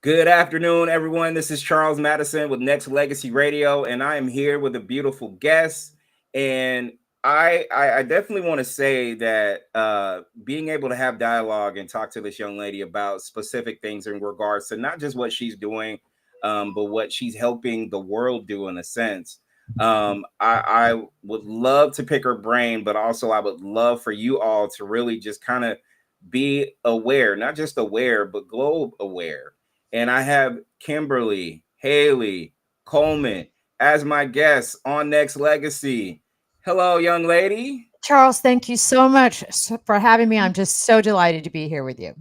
Good afternoon, everyone. This is Charles Madison with Nexxlegacy Radio, and I am here with a beautiful guest. And I definitely want to say that being able to have dialogue and talk to this young lady about specific things in regards to not just what she's doing, but what she's helping the world do in a sense. I would love to pick her brain, but also I would love for you all to really just kind of be aware, not just aware, but globe aware. And I have Kimberly Haley Coleman as my guest on Next Legacy. Hello, young lady. Charles, thank you so much for having me. I'm just so delighted to be here with you.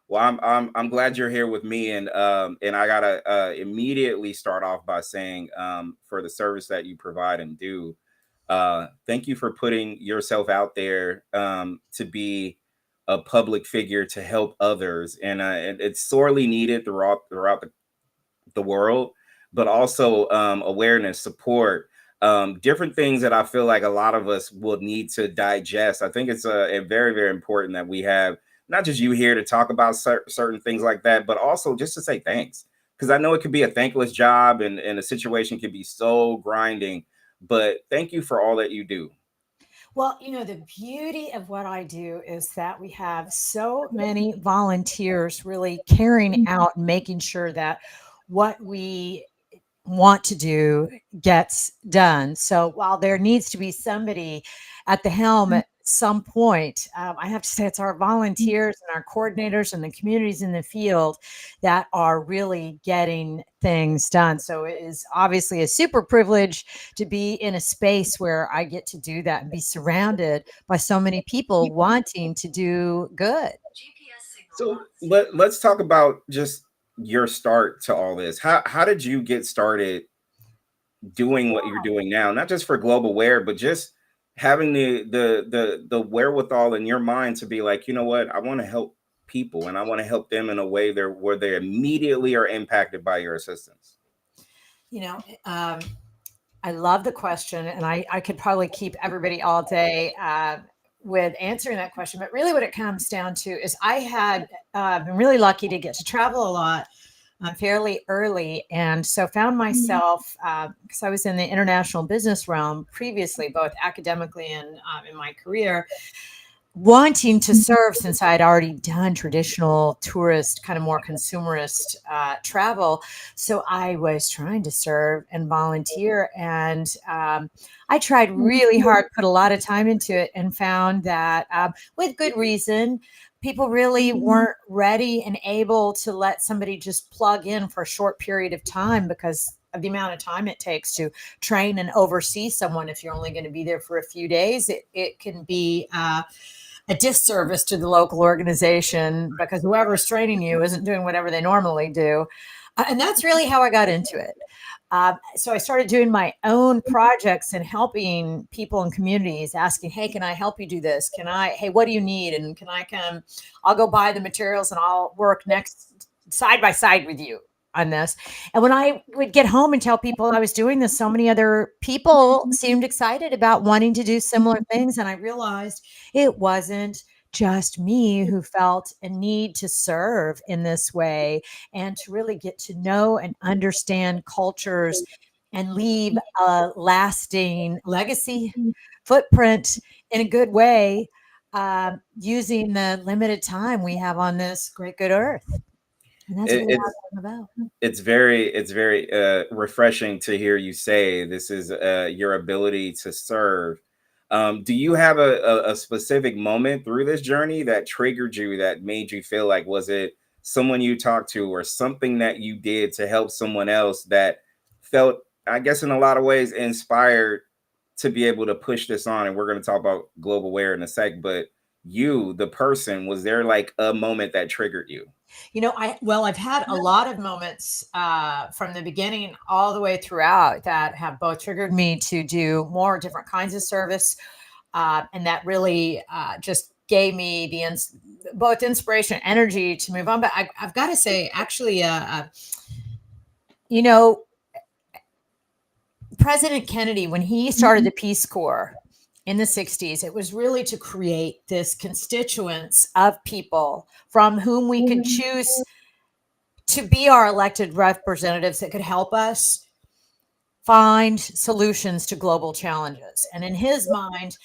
Well, I'm glad you're here with me, and I gotta immediately start off by saying for the service that you provide and do, thank you for putting yourself out there to be a public figure to help others, and it's sorely needed throughout the world, but also awareness, support, different things that I feel like a lot of us will need to digest. I think it's a very, very important that we have not just you here to talk about certain things like that, but also just to say thanks. Because I know it could be a thankless job and a situation can be so grinding, but thank you for all that you do. Well, the beauty of what I do is that we have so many volunteers really carrying out and making sure that what we want to do gets done. So while there needs to be somebody at the helm at some point, I have to say it's our volunteers and our coordinators and the communities in the field that are really getting things done. So it is obviously a super privilege to be in a space where I get to do that and be surrounded by so many people wanting to do good. So let's talk about just your start to all this. How did you get started doing what you're doing now, not just for global wear, but just having the wherewithal in your mind to be like, you know what, I want to help people and I want to help them in a way there where they immediately are impacted by your assistance. You know, um, I love the question, and I could probably keep everybody all day with answering that question. But really, what it comes down to is I had been really lucky to get to travel a lot fairly early, and so found myself because I was in the international business realm previously, both academically and in my career, wanting to serve since I had already done traditional tourist, kind of more consumerist travel. So I was trying to serve and volunteer. And I tried really hard, put a lot of time into it, and found that with good reason, people really weren't ready and able to let somebody just plug in for a short period of time because of the amount of time it takes to train and oversee someone. If you're only going to be there for a few days, it can be a disservice to the local organization because whoever's training you isn't doing whatever they normally do. And that's really how I got into it. So I started doing my own projects and helping people in communities, asking, "Hey, can I help you do this? Hey, what do you need? And can I come? I'll go buy the materials and I'll work next side by side with you on this." And when I would get home and tell people I was doing this, so many other people seemed excited about wanting to do similar things. And I realized it wasn't just me who felt a need to serve in this way and to really get to know and understand cultures and leave a lasting legacy footprint in a good way, using the limited time we have on this great good earth. And that's It, really it's what I'm about. it's very refreshing to hear you say this is your ability to serve. Do you have a specific moment through this journey that triggered you, that made you feel like, was it someone you talked to or something that you did to help someone else that felt, I guess, in a lot of ways inspired to be able to push this on? And we're going to talk about global wear in a sec, but you, the person, was there like a moment that triggered you? I've had a lot of moments from the beginning all the way throughout that have both triggered me to do more different kinds of service, and that really just gave me both inspiration and energy to move on. But I've got to say, actually, you know, President Kennedy, when he started the Peace Corps in the 60s, it was really to create this constituents of people from whom we could choose to be our elected representatives that could help us find solutions to global challenges. And in his mind,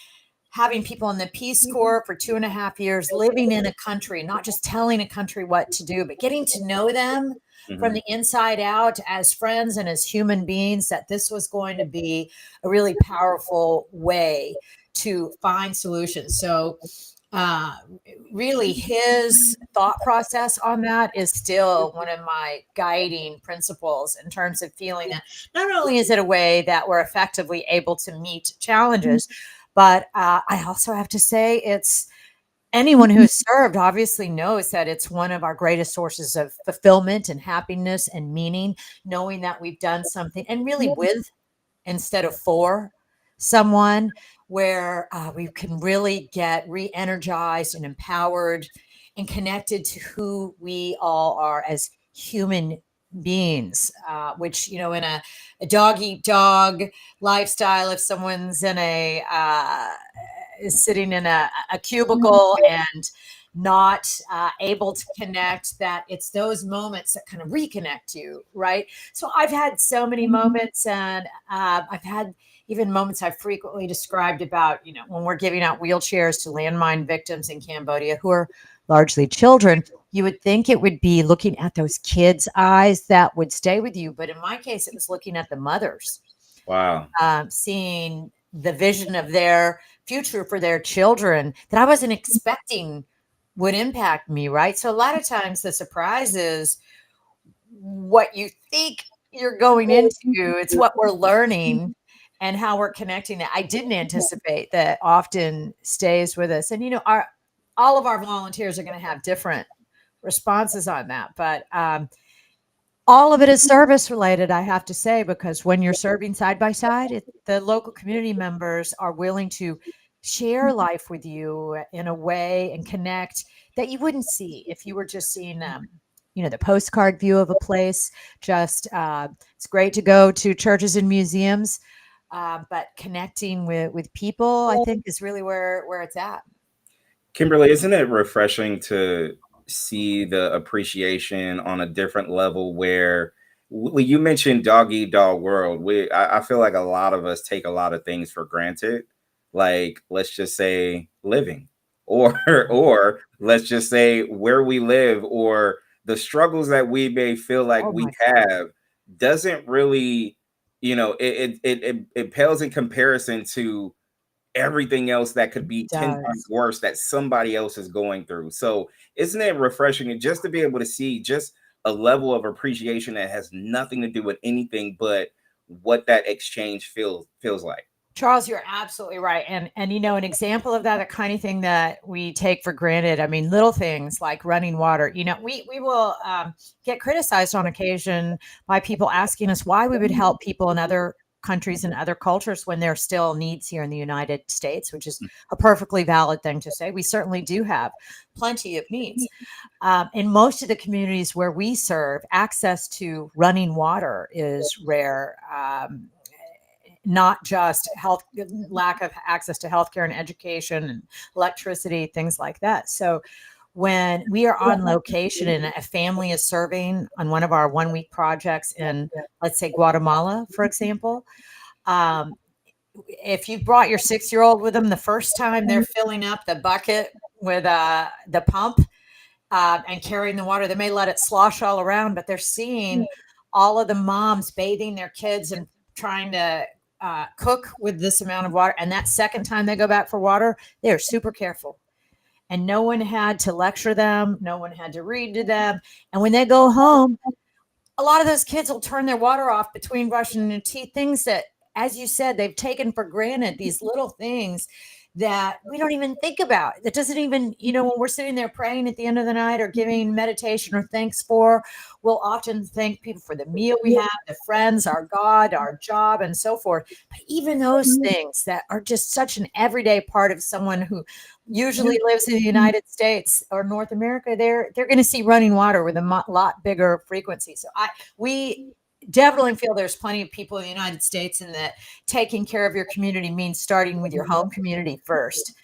having people in the Peace Corps for 2.5 years, living in a country, not just telling a country what to do, but getting to know them from Mhm. the inside out as friends and as human beings, that this was going to be a really powerful way to find solutions. So, uh, really, his thought process on that is still one of my guiding principles in terms of feeling that not only is it a way that we're effectively able to meet challenges, but I also have to say, it's anyone who has served obviously knows that it's one of our greatest sources of fulfillment and happiness and meaning, knowing that we've done something and really with instead of for someone, where we can really get re-energized and empowered and connected to who we all are as human beings, which, in a dog eat dog lifestyle, if someone's in is sitting in a cubicle and not able to connect, that it's those moments that kind of reconnect you, right? So I've had so many moments, and I've had even moments I've frequently described about, when we're giving out wheelchairs to landmine victims in Cambodia who are largely children. You would think it would be looking at those kids' eyes that would stay with you. But in my case, it was looking at the mothers, Wow. seeing the vision of their future for their children that I wasn't expecting would impact me, right? So a lot of times the surprise is what you think you're going into, it's what we're learning and how we're connecting that I didn't anticipate that often stays with us. And our all of our volunteers are going to have different responses on that, but all of it is service related, I have to say, because when you're serving side by side, the local community members are willing to share life with you in a way and connect that you wouldn't see if you were just seeing the postcard view of a place. Just it's great to go to churches and museums, but connecting with people, I think, is really where it's at. Kimberly, isn't it refreshing to see the appreciation on a different level where you mentioned dog eat dog world? I feel like a lot of us take a lot of things for granted. Like, let's just say living, or or let's just say where we live, or the struggles that we may feel like Oh we my God, have doesn't really, it pales in comparison to everything else that could be it 10 times does. worse that somebody else is going through. So, isn't it refreshing and just to be able to see just a level of appreciation that has nothing to do with anything but what that exchange feels like? Charles, you're absolutely right. And an example of that, a kind of thing that we take for granted. I mean, little things like running water. We will get criticized on occasion by people asking us why we would help people in other countries and other cultures when there are still needs here in the United States, which is a perfectly valid thing to say. We certainly do have plenty of needs. In most of the communities where we serve, access to running water is rare. Not just health, lack of access to healthcare and education and electricity, things like that. So when we are on location and a family is serving on one of our 1 week projects in, let's say, Guatemala, for example, um, if you brought your 6-year old with them, the first time they're filling up the bucket with the pump and carrying the water, they may let it slosh all around, but they're seeing all of the moms bathing their kids and trying to cook with this amount of water. And that second time they go back for water, they're super careful. And no one had to lecture them, no one had to read to them. And when they go home, a lot of those kids will turn their water off between brushing their teeth, things that, as you said, they've taken for granted, these little things that we don't even think about. That doesn't even, when we're sitting there praying at the end of the night or giving meditation or thanks for, we'll often thank people for the meal we have, the friends, our God, our job, and so forth. But even those things that are just such an everyday part of someone who usually lives in the United States or North America, they're going to see running water with a lot bigger frequency. So we definitely feel there's plenty of people in the United States, and that taking care of your community means starting with your home community first.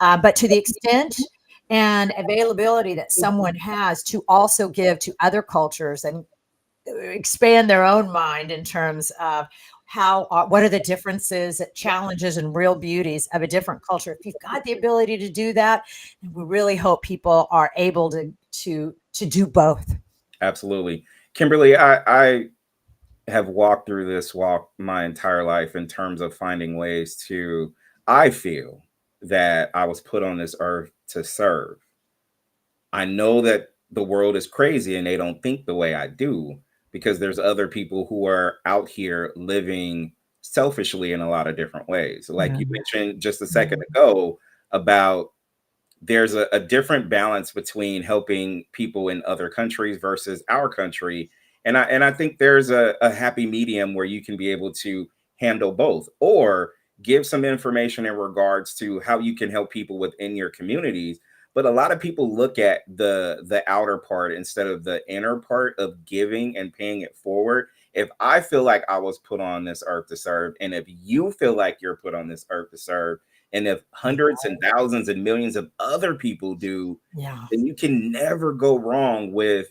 But to the extent and availability that someone has to also give to other cultures and expand their own mind in terms of what are the differences, challenges, and real beauties of a different culture. If you've got the ability to do that, we really hope people are able to do both. Absolutely. Kimberly, I have walked through this walk my entire life in terms of finding ways to, I feel that I was put on this earth to serve. I know that the world is crazy and they don't think the way I do because there's other people who are out here living selfishly in a lot of different ways. Like Yeah. you mentioned just a second Mhm. ago about there's a different balance between helping people in other countries versus our country. And I think there's a happy medium where you can be able to handle both or give some information in regards to how you can help people within your communities. But a lot of people look at the outer part instead of the inner part of giving and paying it forward. If I feel like I was put on this earth to serve, and if you feel like you're put on this earth to serve, and if hundreds and thousands and millions of other people do, Yeah. then you can never go wrong with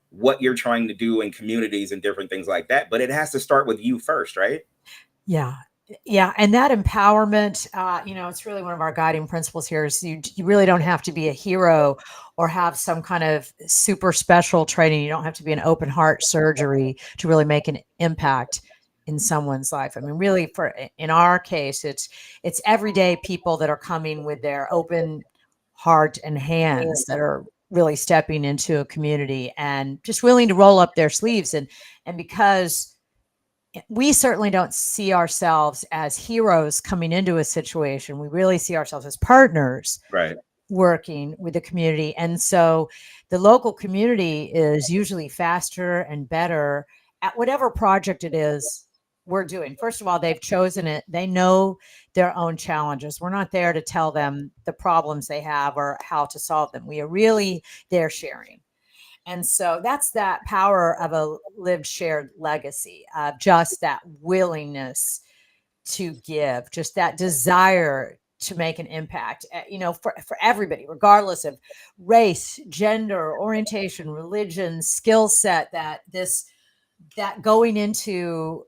what you're trying to do in communities and different things like that. But it has to start with you first, right? Yeah. Yeah. And that empowerment, it's really one of our guiding principles here is you really don't have to be a hero or have some kind of super special training. You don't have to be an open heart surgery to really make an impact in someone's life. I mean, really in our case, it's everyday people that are coming with their open heart and hands that are really stepping into a community and just willing to roll up their sleeves. And because we certainly don't see ourselves as heroes coming into a situation. We really see ourselves as partners Right. working with the community. And so the local community is usually faster and better at whatever project it is we're doing. First of all, they've chosen it. They know their own challenges. We're not there to tell them the problems they have or how to solve them. We are really there sharing. And so that's that power of a lived shared legacy, of just that willingness to give, just that desire to make an impact, for everybody, regardless of race, gender, orientation, religion, skill set, that going into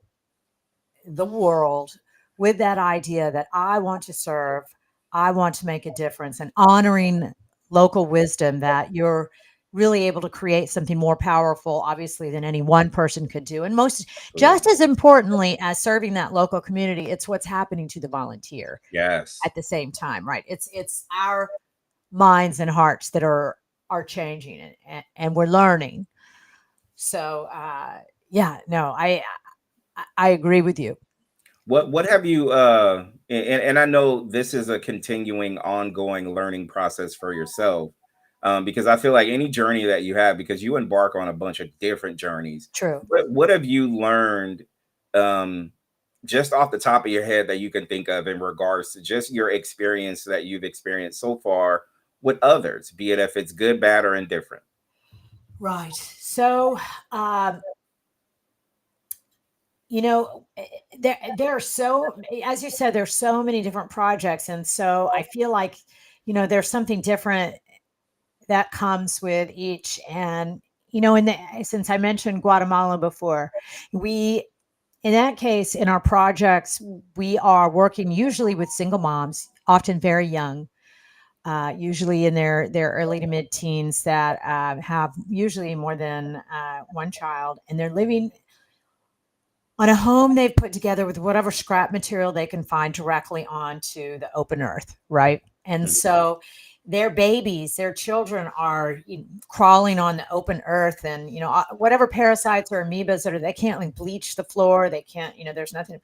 the world with that idea that I want to serve, I want to make a difference, and honoring local wisdom that you're really able to create something more powerful, obviously, than any one person could do. And just Absolutely. as importantly as serving that local community, it's what's happening to the volunteer Yes. at the same time, right? It's our minds and hearts that are changing and we're learning. So, yeah, no, I agree with you. What have you and I know this is a continuing ongoing learning process for yourself. Because I feel like any journey that you have, because you embark on a bunch of different journeys, True. what have you learned um just off the top of your head that you can think of in regards to just your experience that you've experienced so far with others, be it if it's good, bad, or indifferent? Right. So, um, there are as you said, there's so many different projects, and so I feel like, there's something different that comes with each. And since I mentioned Guatemala before, we in that case, in our projects, we are working usually with single moms, often very young, usually in their early to mid teens, that have usually more than one child, and they're living on a home they've put together with whatever scrap material they can find directly onto the open earth, right? And Mhm. so their babies, their children are crawling on the open earth, and whatever parasites or amoebas that are, they can't like bleach the floor, they can't, there's nothing.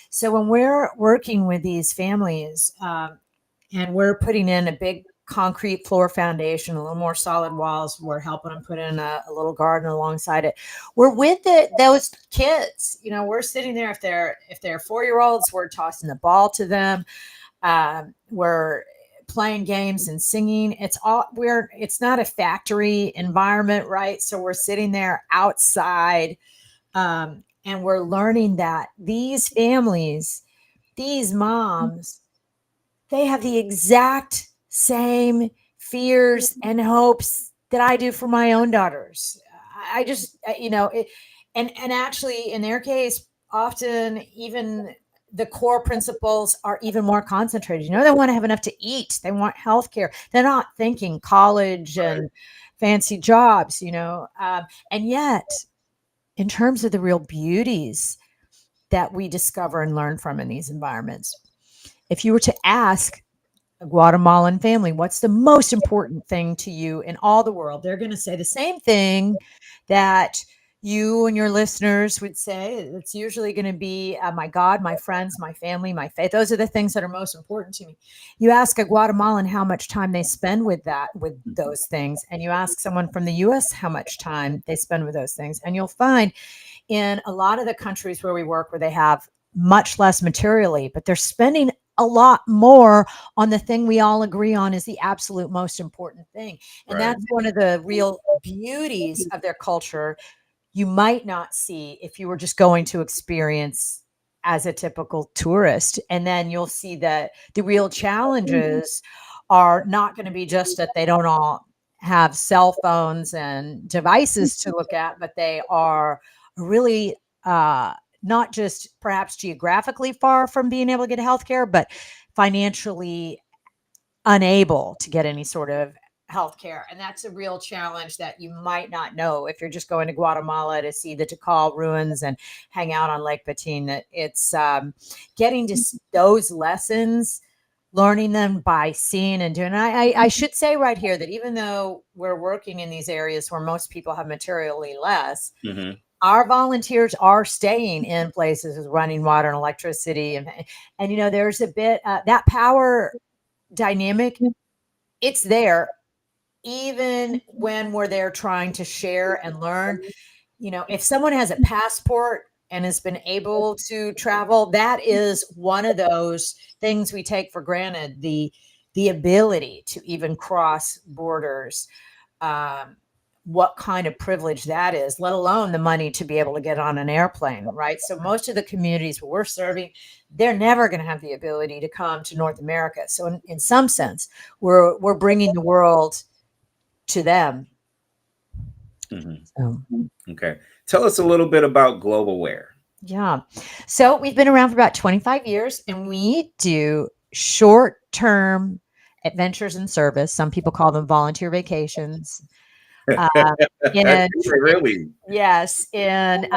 So when we're working with these families, and we're putting in a big concrete floor foundation, a little more solid walls. We're helping them put in a little garden alongside it. We're with those kids. We're sitting there. If they're 4-year olds, we're tossing the ball to them. We're playing games and singing. It's not a factory environment, right? So we're sitting there outside, and we're learning that these families, these moms, they have the exact same fears and hopes that I do for my own daughters. I just, and actually in their case, often even the core principles are even more concentrated. They want to have enough to eat. They want healthcare. They're not thinking college and fancy jobs, and yet in terms of the real beauties that we discover and learn from in these environments, if you were to ask a Guatemalan family, what's the most important thing to you in all the world? They're going to say the same thing that you and your listeners would say. It's usually going to be my God, my friends, my family, my faith. Those are the things that are most important to me. You ask a Guatemalan how much time they spend with those things, and you ask someone from the US how much time they spend with those things, and you'll find in a lot of the countries where we work, where they have much less materially, but they're spending a lot more on the thing we all agree on is the absolute most important thing. And Right. that's one of the real beauties of their culture you might not see if you were just going to experience as a typical tourist. And then you'll see that the real challenges are not going to be just that they don't all have cell phones and devices to look at, but they are really not just perhaps geographically far from being able to get healthcare, but financially unable to get any sort of healthcare. And that's a real challenge that you might not know if you're just going to Guatemala to see the Tikal ruins and hang out on Lake Bateen. That it's getting to those lessons, learning them by seeing and doing. I should say right here that even though we're working in these areas where most people have materially less, Mm-hmm. our volunteers are staying in places with running water and electricity, and there's a bit that power dynamic. It's there even when we're there trying to share and learn. If someone has a passport and has been able to travel, that is one of those things we take for granted, the ability to even cross borders. um, what kind of privilege that is, let alone the money to be able to get on an airplane, right? So most of the communities where we're serving, they're never going to have the ability to come to North America. So in some sense, we're bringing the world to them. Mm-hmm. So, Okay. Tell us a little bit about Global Wear. yeah. So we've been around for about 25 years, and we do short-term adventures in service. Some people call them volunteer vacations. Uh, and Really? Yes, in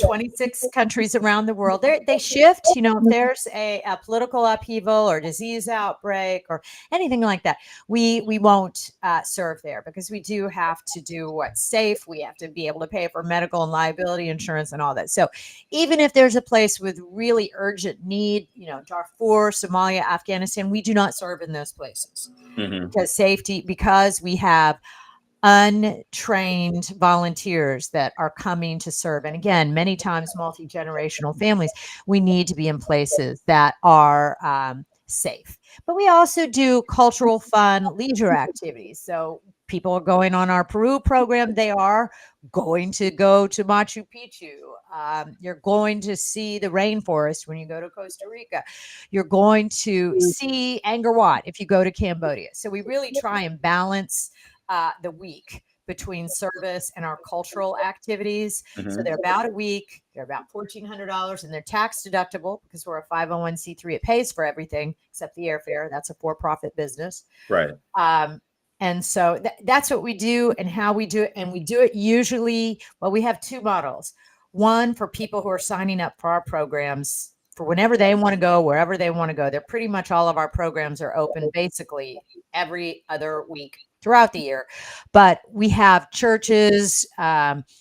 26 countries around the world. They shift, if there's a political upheaval or disease outbreak or anything like that, we won't serve there, because we do have to do what's safe. We have to be able to pay for medical and liability insurance and all that. So even if there's a place with really urgent need, Darfur, Somalia, Afghanistan, we do not serve in those places Mm-hmm. because we have untrained volunteers that are coming to serve. And again, many times multi-generational families, we need to be in places that are safe. But we also do cultural, fun, leisure activities. So people are going on our Peru program. They are going to go to Machu Picchu. You're going to see the rainforest when you go to Costa Rica. You're going to see Angkor Wat if you go to Cambodia. So we really try and balance the week between service and our cultural activities. So Mm-hmm. they're about a week. They're about $1,400, and they're tax deductible because we're a 501c3. It pays for everything except the airfare. That's a for-profit business. Right. And so that's what we do and how we do it. And we do it usually, well, we have two models. One for people who are signing up for our programs for whenever they want to go, wherever they want to go. They're pretty much all of our programs are open basically every other week throughout the year. But we have churches,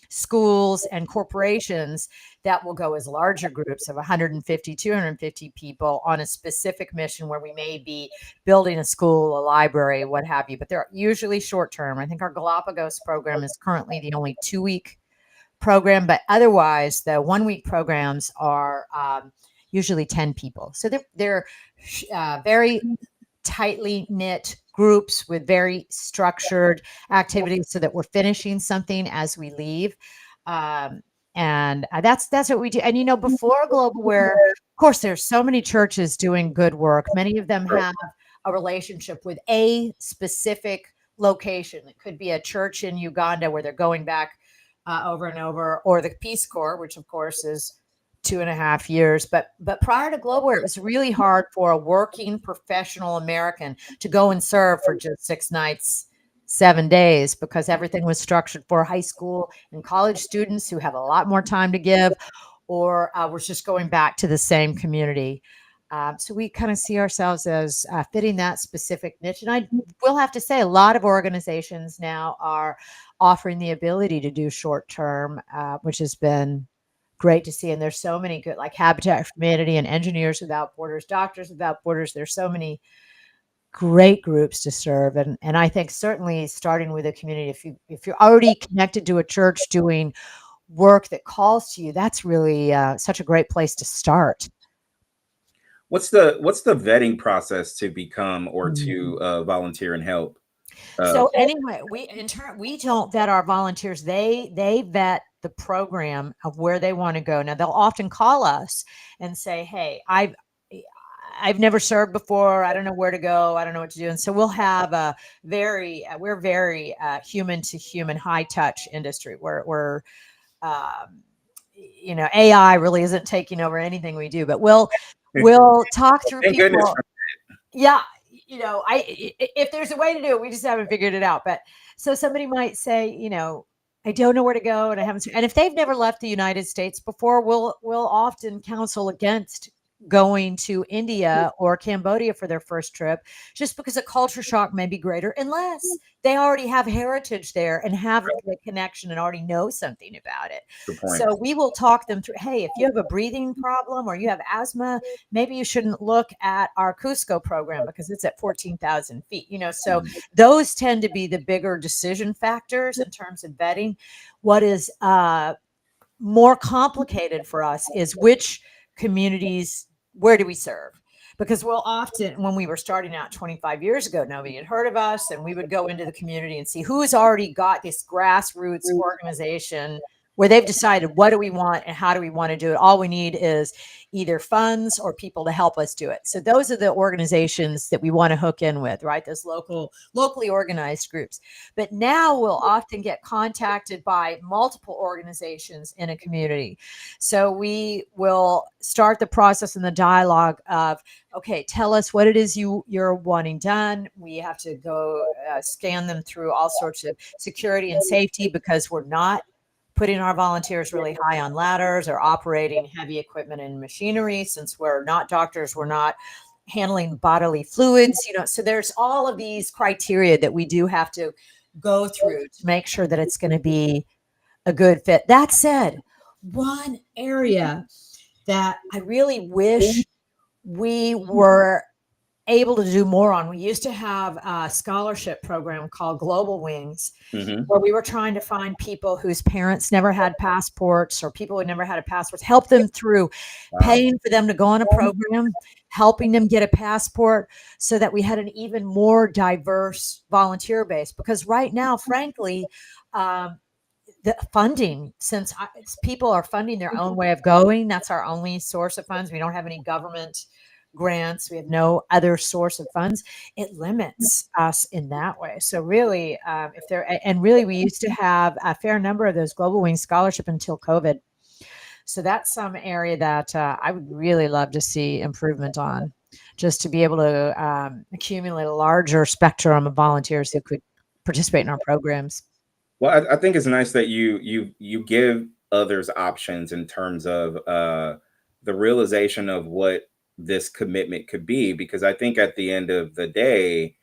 schools, and corporations that will go as larger groups of 150, 250 people on a specific mission where we may be building a school, a library, what have you. But they're usually short term. I think our Galapagos program is currently the only 2-week program, but otherwise the 1-week programs are usually 10 people. So they're very tightly knit groups with very structured activities so that we're finishing something as we leave. And that's what we do. And before Global Wear, of course, there's so many churches doing good work. Many of them have a relationship with a specific location. It could be a church in Uganda where they're going back over and over, or the Peace Corps, which of course is 2.5 years. But prior to Global War, it was really hard for a working professional American to go and serve for just 6 nights, 7 days, because everything was structured for high school and college students who have a lot more time to give, or was just going back to the same community. So we kind of see ourselves as fitting that specific niche. And I will have to say, a lot of organizations now are offering the ability to do short term, which has been great to see. And there's so many good, like Habitat for Humanity and Engineers Without Borders, Doctors Without Borders. There's so many great groups to serve. And I think certainly starting with a community, if you're already connected to a church doing work that calls to you, that's really such a great place to start. What's the vetting process to become or Mhm. to volunteer and help? So anyway, we don't vet our volunteers. They vet the program of where they want to go. Now they'll often call us and say, "Hey, I've never served before. I don't know where to go. I don't know what to do." And so we'll have a we're very human to human, high touch industry where we're um, AI really isn't taking over anything we do, but we'll talk through Thank goodness people. for Yeah, if there's a way to do it, we just haven't figured it out. But so somebody might say, I don't know where to go, and I haven't. And if they've never left the United States before, we'll often counsel against going to India or Cambodia for their first trip, just because a culture shock may be greater, unless they already have heritage there and have the connection and already know something about it. the point. So we will talk them through. Hey, if you have a breathing problem or you have asthma, maybe you shouldn't look at our Cusco program because it's at 14,000 feet. So those tend to be the bigger decision factors in terms of vetting. What is more complicated for us is which communities, where do we serve? Because we'll often, when we were starting out 25 years ago, nobody had heard of us, and we would go into the community and see who's already got this grassroots organization where they've decided what do we want and how do we want to do it. All we need is either funds or people to help us do it. So those are the organizations that we want to hook in with, right? Those locally organized groups. But now we'll often get contacted by multiple organizations in a community. So we will start the process and the dialogue of, okay, tell us what it is you're wanting done. We have to go scan them through all sorts of security and safety, because we're not putting our volunteers really high on ladders or operating heavy equipment and machinery. Since we're not doctors, we're not handling bodily fluids, so there's all of these criteria that we do have to go through to make sure that it's going to be a good fit. That said, one area that I really wish we were able to do more on, we used to have a scholarship program called Global Wings, where we were trying to find people whose parents never had passports, or people who never had a passport, help them through paying for them to go on a program, helping them get a passport, so that we had an even more diverse volunteer base. Because right now, frankly, the funding, since people are funding their own way of going, that's our only source of funds. We don't have any government grants. We have no other source of funds. It limits us in that way. So really, we used to have a fair number of those Global Wings scholarship until COVID. So that's some area that I would really love to see improvement on, just to be able to accumulate a larger spectrum of volunteers who could participate in our programs. Well, I think it's nice that you give others options in terms of the realization of what this commitment could be, because I think at the end of the day,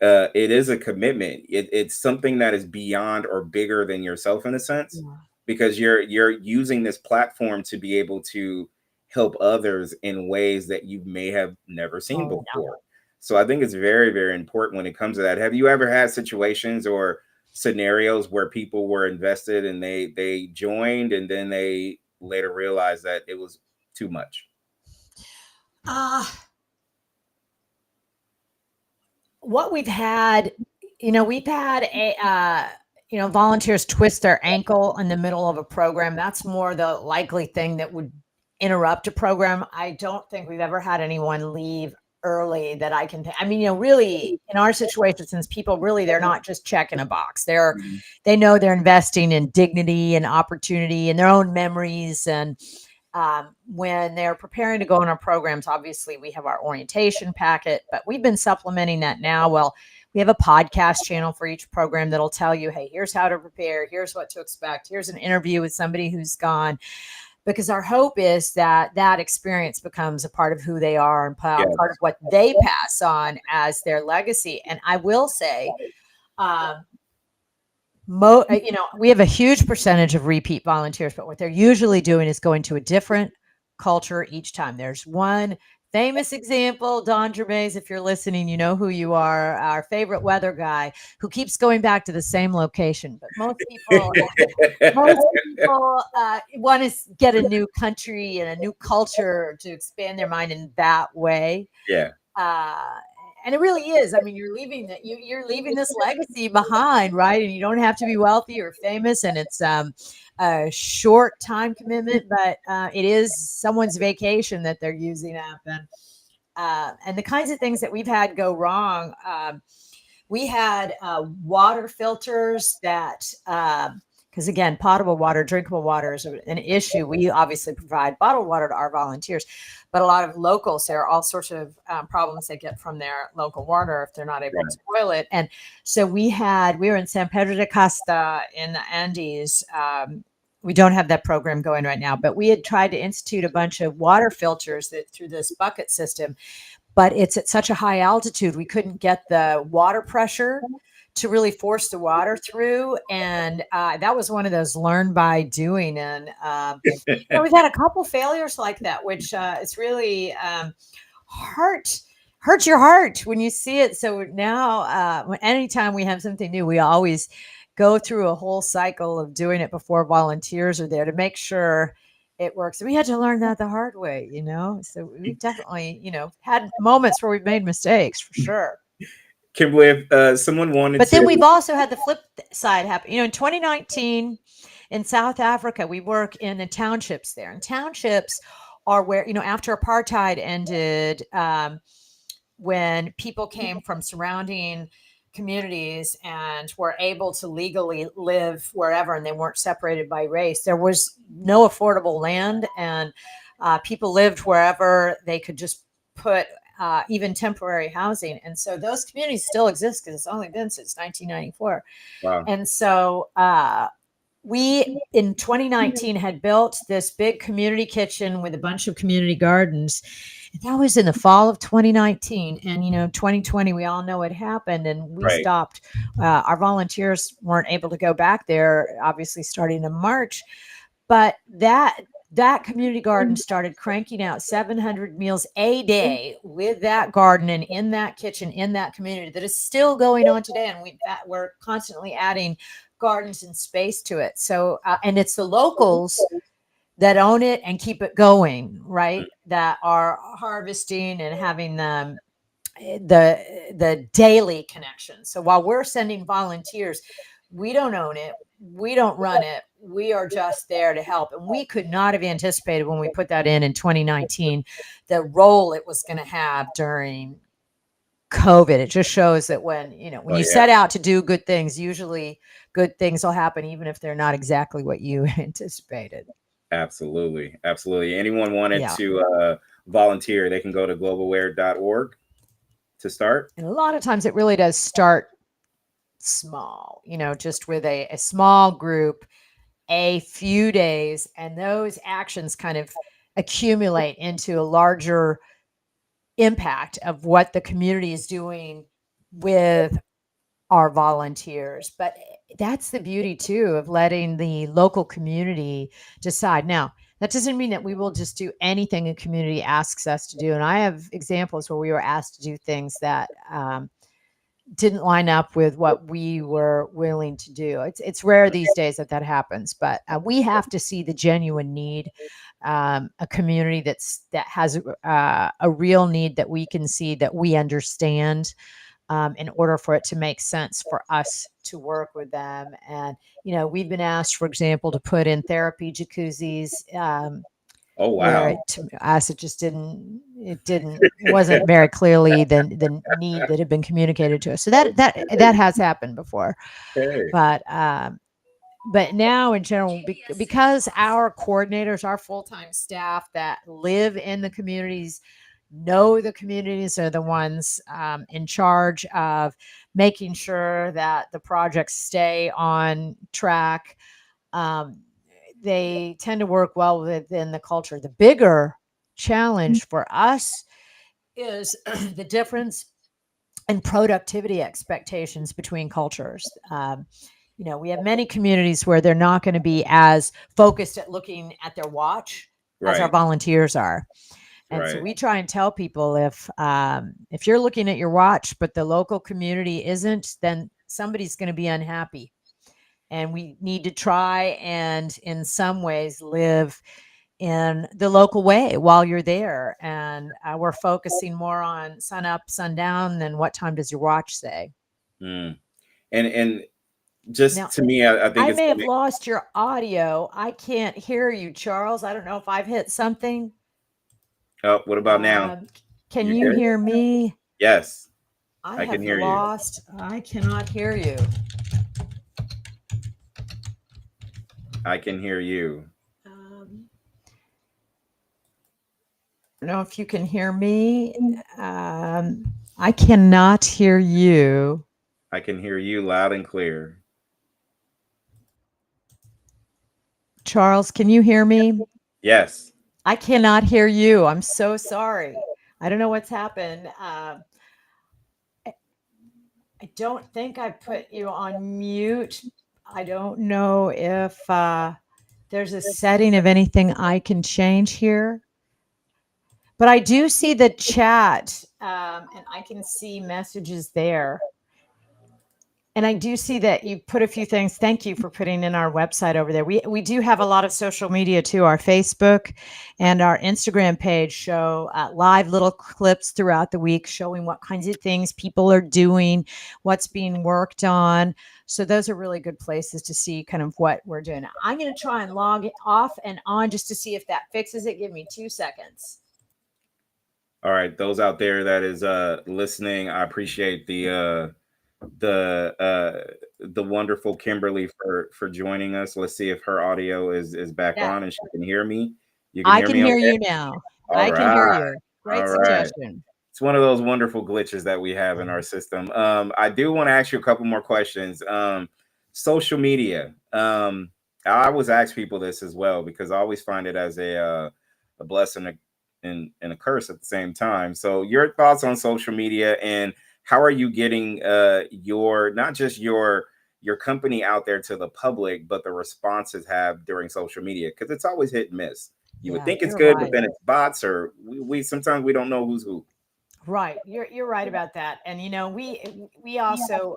it is a commitment. It's something that is beyond or bigger than yourself in a sense, Yeah. because you're using this platform to be able to help others in ways that you may have never seen Oh, no. before. So I think it's very, very important when it comes to that. Have you ever had situations or scenarios where people were invested and they joined and then they later realized that it was too much? Uh, what we've had volunteers twist their ankle in the middle of a program. That's more the likely thing that would interrupt a program. I don't think we've ever had anyone leave early that I can. I mean, really, in our situation, since people really they're not just checking a box. Mhm. They know they're investing in dignity and opportunity and their own memories. And when they're preparing to go on our programs, obviously we have our orientation packet, but we've been supplementing that now. Well, we have a podcast channel for each program that'll tell you, hey, here's how to prepare, here's what to expect, here's an interview with somebody who's gone. Because our hope is that that experience becomes a part of who they are and part of Yes. what they pass on as their legacy. And I will say, um, we have a huge percentage of repeat volunteers, but what they're usually doing is going to a different culture each time. There's one famous example, Don Gervais, if you're listening, you know who you are, our favorite weather guy who keeps going back to the same location. But most people want to get a new country and a new culture to expand their mind in that way. Yeah. Uh, and it really is. I mean, you're leaving this legacy behind, right? And you don't have to be wealthy or famous, and it's a short time commitment, but it is someone's vacation that they're using up, and the kinds of things that we've had go wrong. We had water filters that. Because again, potable water, drinkable water is an issue. We obviously provide bottled water to our volunteers, but a lot of locals, there are all sorts of problems they get from their local water if they're not able to boil it. And so we were in San Pedro de Costa in the Andes. We don't have that program going right now, but we had tried to institute a bunch of water filters that through this bucket system, but it's at such a high altitude, we couldn't get the water pressure to really force the water through. And that was one of those learn by doing. And we've had a couple failures like that, which it's really hurts your heart when you see it. So now, anytime we have something new, we always go through a whole cycle of doing it before volunteers are there to make sure it works. And we had to learn that the hard way, So we've definitely, had moments where we've made mistakes for sure. Kimberly, if someone wanted But to, then we've also had the flip side happen. In 2019 in South Africa, we work in the townships there. And townships are where, after apartheid ended, when people came from surrounding communities and were able to legally live wherever and they weren't separated by race, there was no affordable land, and people lived wherever they could just put even temporary housing. And so those communities still exist because it's only been since 1994. wow. And so we in 2019 had built this big community kitchen with a bunch of community gardens. That was in the fall of 2019. And 2020, we all know what happened, and we Right. stopped. Our volunteers weren't able to go back there, obviously starting in March. But that community garden started cranking out 700 meals a day with that garden and in that kitchen in that community that is still going on today. And we're constantly adding gardens and space to it. So, and it's the locals that own it and keep it going, right? That are harvesting and having the daily connection. So while we're sending volunteers, we don't own it, we don't run it, we are just there to help. And we could not have anticipated when we put that in 2019 the role it was going to have during COVID. It just shows that when you set out to do good things, usually good things will happen, even if they're not exactly what you anticipated. Absolutely. Absolutely. Anyone wanted Yeah. to volunteer, they can go to globalware.org to start. And a lot of times it really does start small, just with a small group, a few days, and those actions kind of accumulate into a larger impact of what the community is doing with our volunteers. But that's the beauty too of letting the local community decide. Now, that doesn't mean that we will just do anything a community asks us to do. And I have examples where we were asked to do things that didn't line up with what we were willing to do. It's rare these days that happens, but we have to see the genuine need, a community that has a real need that we can see, that we understand, in order for it to make sense for us to work with them. And we've been asked, for example, to put in therapy jacuzzis. Oh, Where wow. to us it just didn't it wasn't very clearly the need that had been communicated to us. So that has happened before. Hey. But now in general, because our coordinators, our full-time staff that live in the communities, know the communities, are the ones in charge of making sure that the projects stay on track. Um, they tend to work well within the culture. The bigger challenge for us is the difference in productivity expectations between cultures. We have many communities where they're not going to be as focused at looking at their watch as our Right. volunteers are. And so Right. we try and tell people if you're looking at your watch, but the local community isn't, then somebody's going to be unhappy. And we need to try and, in some ways, live in the local way while you're there. And we're focusing more on sun up, sundown than what time does your watch say. Mm. And just Now, to me, I think I it's may have lost your audio. I can't hear you, Charles. I don't know if I've hit something. oh, what about now? Can You you there? hear me? Yes, I I can have hear you. lost. I cannot hear you. I can hear you. Um, I don't know if you can hear me. I cannot hear you. I can hear you loud and clear. Charles, can you hear me? Yes. I cannot hear you. I'm so sorry. I don't know what's happened. I don't think I put you on mute. I don't know if there's a setting of anything I can change here. But I do see the chat, and I can see messages there. And I do see that you put a few things. Thank you for putting in our website over there. We do have a lot of social media too. Our Facebook and our Instagram page show live little clips throughout the week showing what kinds of things people are doing, what's being worked on. So those are really good places to see kind of what we're doing. I'm going to try and log it off and on just to see if that fixes it. Give me 2 seconds. All right, those out there that is listening, I appreciate the wonderful Kimberly for joining us. Let's see if her audio is back Yeah, on and she can hear me. You can I hear can me hear okay? you now. All I can hear right. you. All Great right. suggestion. It's one of those wonderful glitches that we have in our system. I do want to ask you a couple more questions. Social media. I always ask people this as well because I always find it as a blessing and a curse at the same time. So, your thoughts on social media and how are you getting your not just your company out there to the public, but the responses have during social media because it's always hit and miss. You would Yeah, think it's you're good, but right. then it's bots, or we sometimes we don't know who's who. Right. You're right about that. And we also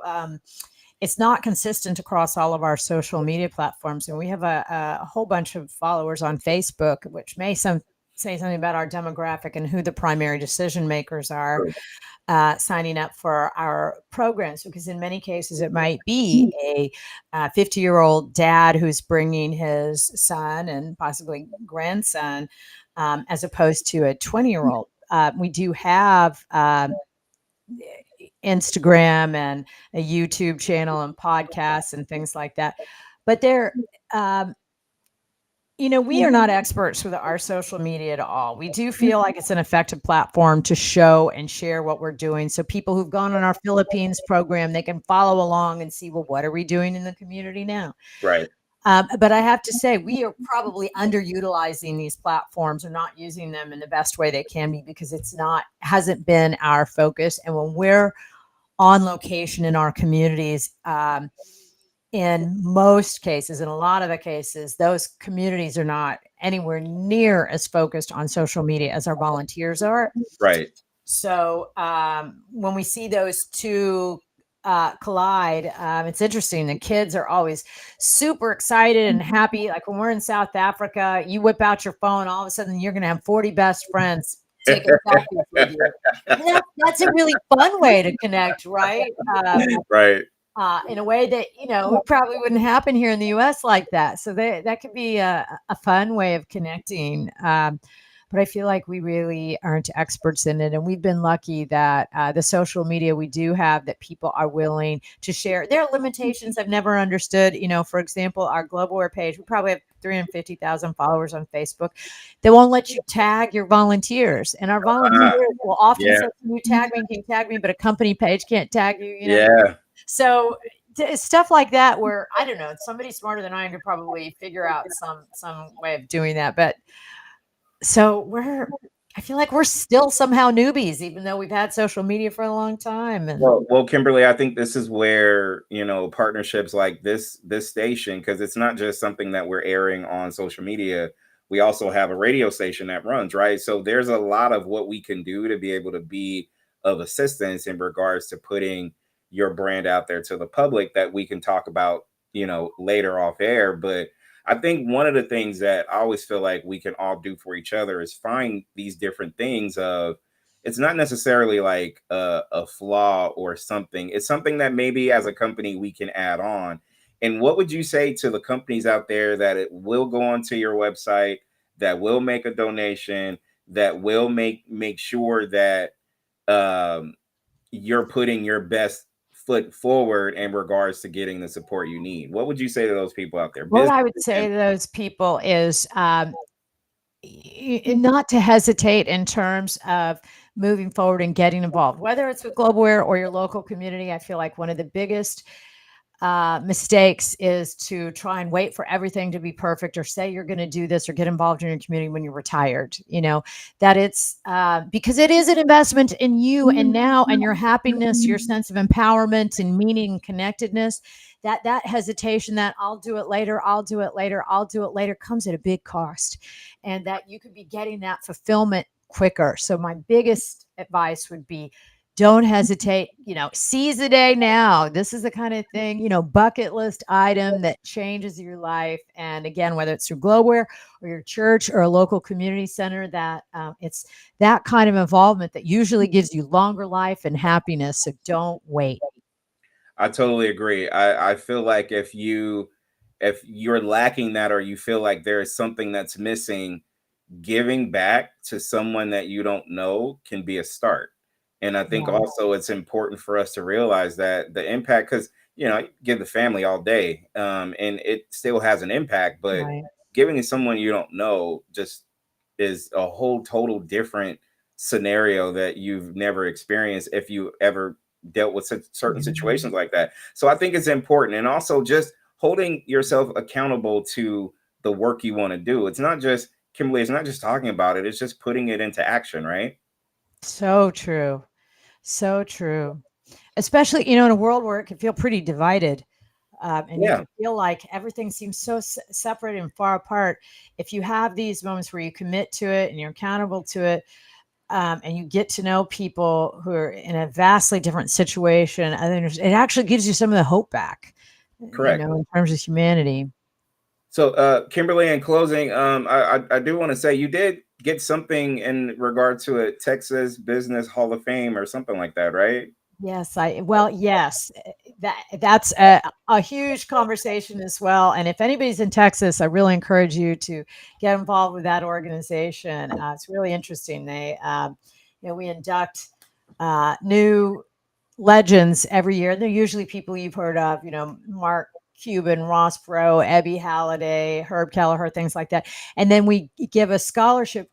it's not consistent across all of our social media platforms. And we have a whole bunch of followers on Facebook, which may say something about our demographic and who the primary decision makers are signing up for our programs. Because in many cases, it might be a 50-year-old dad who's bringing his son and possibly grandson, as opposed to a 20-year-old. We do have Instagram and a YouTube channel and podcasts and things like that. But um, we are not experts with our social media at all. We do feel like it's an effective platform to show and share what we're doing. So people who've gone on our Philippines program, they can follow along and see, well, what are we doing in the community now? Right. But I have to say, we are probably underutilizing these platforms or not using them in the best way they can be because hasn't been our focus. And when we're on location in our communities, in most cases, in a lot of the cases, those communities are not anywhere near as focused on social media as our volunteers are. Right. So when we see those two collide, it's interesting. The kids are always super excited and happy. Like when we're in South Africa, you whip out your phone, all of a sudden you're going to have 40 best friends taking selfies with you. And that's a really fun way to connect, right? Right. In a way that it probably wouldn't happen here in the U.S. like that. So that could be a fun way of connecting. But but I feel like we really aren't experts in it. And we've been lucky that the social media we do have, that people are willing to share. There are limitations I've never understood. For example, our Globalware page, we probably have 350,000 followers on Facebook. They won't let you tag your volunteers. And our Uh, volunteers will often yeah, say, can you tag me, but a company page can't tag you. yeah. So stuff like that, where I don't know, somebody smarter than I could probably figure out some way of doing that. But so I feel like we're still somehow newbies, even though we've had social media for a long time. And Well, Kimberly, I think this is where, partnerships like this station, because it's not just something that we're airing on social media. We also have a radio station that runs, right? So there's a lot of what we can do to be able to be of assistance in regards to putting your brand out there to the public that we can talk about, later off air. But I think one of the things that I always feel like we can all do for each other is find these different things of, it's not necessarily like a flaw or something. It's something that maybe as a company we can add on. And what would you say to the companies out there that it will go onto your website, that will make a donation, that will make sure that um, you're putting your best foot forward in regards to getting the support you need? What would you say to those people out there? what Business I would say to those people is not to hesitate in terms of moving forward and getting involved, whether it's with Globalware or your local community. I feel like one of the biggest mistakes is to try and wait for everything to be perfect, or say you're going to do this or get involved in your community when you're retired. That it's because it is an investment in you and now, and your happiness, your sense of empowerment and meaning and connectedness. That hesitation, that I'll do it later comes at a big cost, and that you could be getting that fulfillment quicker. So my biggest advice would be, don't hesitate, seize the day now. This is the kind of thing, bucket list item that changes your life. And again, whether it's through Glowware or your church or a local community center, that it's that kind of involvement that usually gives you longer life and happiness. So don't wait. I totally agree. I feel like if you're lacking that, or you feel like there is something that's missing, giving back to someone that you don't know can be a start. And I think Yeah, also it's important for us to realize that the impact, because you give the family all day, and it still has an impact, but right. giving to someone you don't know just is a whole total different scenario that you've never experienced if you ever dealt with certain Mhm. situations like that. So I think it's important, and also just holding yourself accountable to the work you want to do. It's not just, Kimberly, it's not just talking about it, it's just putting it into action, right? So true. So true. Especially, in a world where it can feel pretty divided. And you Yeah, can feel like everything seems so separate and far apart. If you have these moments where you commit to it and you're accountable to it, and you get to know people who are in a vastly different situation, I think it actually gives you some of the hope back, correct. in terms of humanity. So, Kimberly, in closing, I do want to say you did get something in regard to a Texas Business Hall of Fame or something like that, right? Yes, that's a huge conversation as well. And if anybody's in Texas, I really encourage you to get involved with that organization. It's really interesting. We induct new legends every year. They're usually people you've heard of, Mark Cuban, Ross Perot, Ebby Halliday, Herb Kelleher, things like that. And then we give a scholarship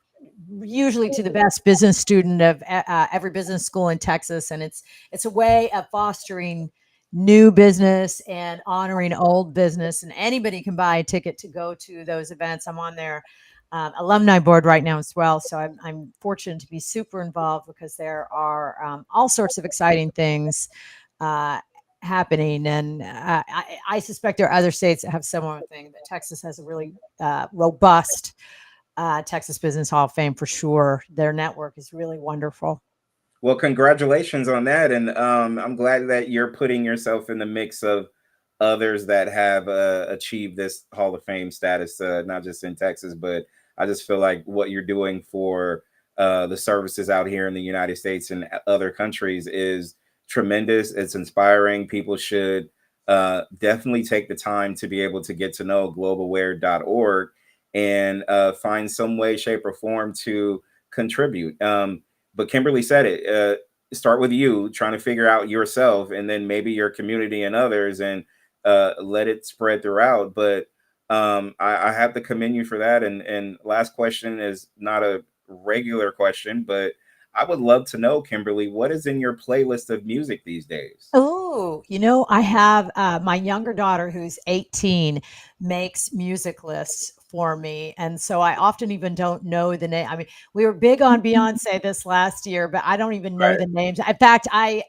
usually to the best business student of every business school in Texas. And it's a way of fostering new business and honoring old business. And anybody can buy a ticket to go to those events. I'm on their alumni board right now as well. So I'm fortunate to be super involved, because there are all sorts of exciting things uh, happening. And I suspect there are other states that have similar things, but Texas has a really robust Texas Business Hall of Fame for sure. Their network is really wonderful. Well, congratulations on that, and I'm glad that you're putting yourself in the mix of others that have achieved this Hall of Fame status, not just in Texas, but I just feel like what you're doing for the services out here in the United States and other countries is tremendous. It's inspiring. People should definitely take the time to be able to get to know globalware.org and find some way, shape, or form to contribute. But Kimberly said it. Start with you, trying to figure out yourself, and then maybe your community and others, and let it spread throughout. But I have to commend you for that. And last question is not a regular question, but I would love to know, Kimberly, what is in your playlist of music these days? Oh, I have my younger daughter who's 18 makes music lists for me. And so I often even don't know the name. I mean, we were big on Beyonce this last year, but I don't even know the names. In fact, I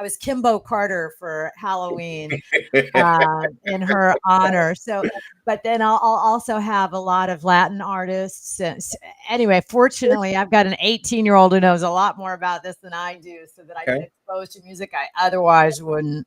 was Kimbo Carter for Halloween in her honor. So, but then I'll also have a lot of Latin artists. Anyway, fortunately, I've got an 18-year-old who knows a lot more about this than I do, so that I get Okay. exposed to music I otherwise wouldn't.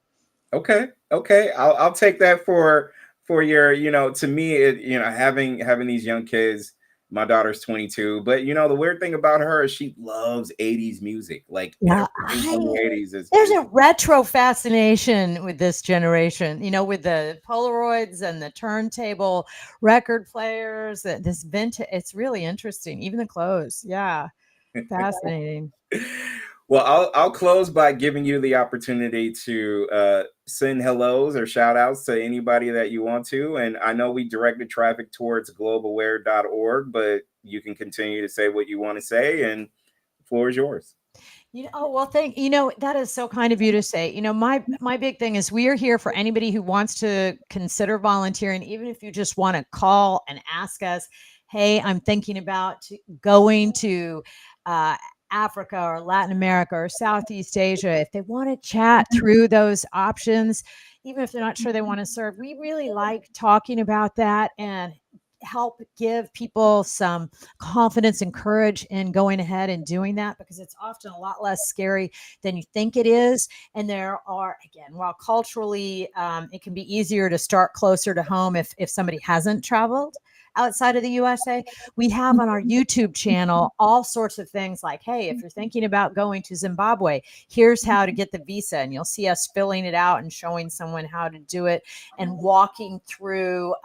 Okay. Okay. I'll take that for your, to me, having these young kids. My daughter's 22, but the weird thing about her is she loves 80s music. Like Yeah, everything from the 80s there's is a retro fascination with this generation, with the Polaroids and the turntable record players, this vintage. It's really interesting. Even the clothes. Yeah. Fascinating. Well, I'll close by giving you the opportunity to send hellos or shout outs to anybody that you want to. And I know we directed traffic towards globalware.org, but you can continue to say what you want to say, and the floor is yours. Oh, well, that is so kind of you to say. My big thing is we are here for anybody who wants to consider volunteering, even if you just want to call and ask us, hey, I'm thinking about going to uh, Africa or Latin America or Southeast Asia. If they want to chat through those options, even if they're not sure they want to serve, we really like talking about that and help give people some confidence and courage in going ahead and doing that, because it's often a lot less scary than you think it is. And there are, again, while culturally it can be easier to start closer to home if somebody hasn't traveled outside of the USA, we have on our YouTube channel all sorts of things like, hey, if you're thinking about going to Zimbabwe, here's how to get the visa. And you'll see us filling it out and showing someone how to do it and walking through,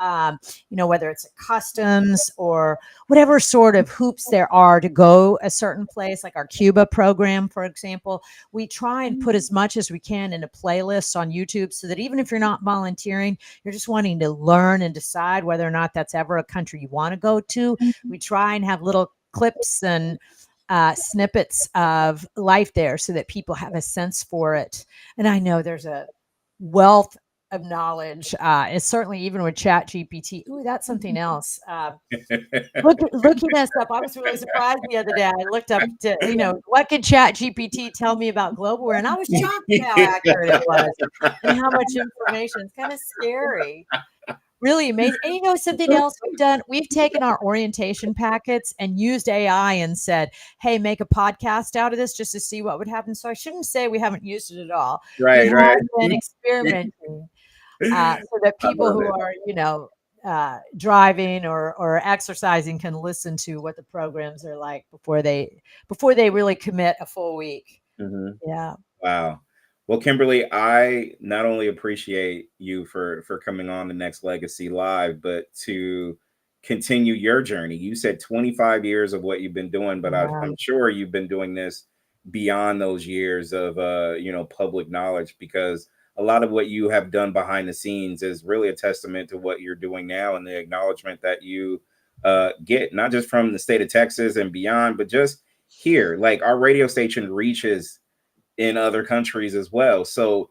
whether it's a customs or whatever sort of hoops there are to go a certain place, like our Cuba program, for example. We try and put as much as we can into playlists on YouTube, so that even if you're not volunteering, you're just wanting to learn and decide whether or not that's ever a country you want to go to. We try and have little clips and snippets of life there so that people have a sense for it. And I know there's a wealth of knowledge. It's certainly, even with Chat GPT. Ooh, that's something else. Looking us up, I was really surprised the other day. I looked up, what could Chat GPT tell me about globalware, and I was shocked at how accurate it was and how much information. It's kind of scary. Really amazing. And something else we've done, we've taken our orientation packets and used AI and said, hey, make a podcast out of this just to see what would happen. So I shouldn't say we haven't used it at all. We Right, have right. been experimenting so that I people love who it. are, driving or exercising can listen to what the programs are like before they really commit a full week. Mhm. Yeah. Wow. Well, Kimberly, I not only appreciate you for coming on the Next Legacy Live, but to continue your journey. You said 25 years of what you've been doing, but Yeah. I'm sure you've been doing this beyond those years of public knowledge, because a lot of what you have done behind the scenes is really a testament to what you're doing now, and the acknowledgement that you get, not just from the state of Texas and beyond, but just here. Like, our radio station reaches in other countries as well. So,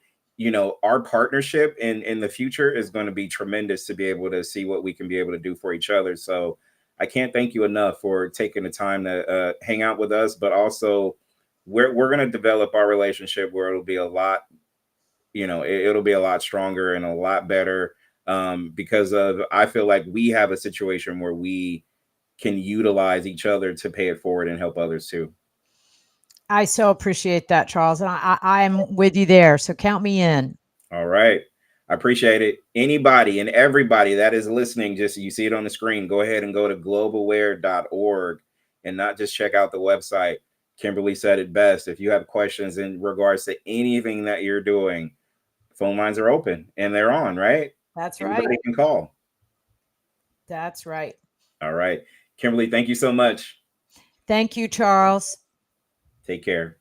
our partnership in the future is going to be tremendous, to be able to see what we can be able to do for each other. So I can't thank you enough for taking the time to hang out with us, but also we're going to develop our relationship where it'll be a lot, it'll be a lot stronger and a lot better, because of, I feel like we have a situation where we can utilize each other to pay it forward and help others too. I so appreciate that, Charles. And I'm with you there. So count me in. All right. I appreciate it. Anybody and everybody that is listening, just you see it on the screen, go ahead and go to globalware.org and not just check out the website. Kimberly said it best. If you have questions in regards to anything that you're doing, phone lines are open and they're on, right? That's right. Anybody can call. That's right. All right. Kimberly, thank you so much. Thank you, Charles. Take care.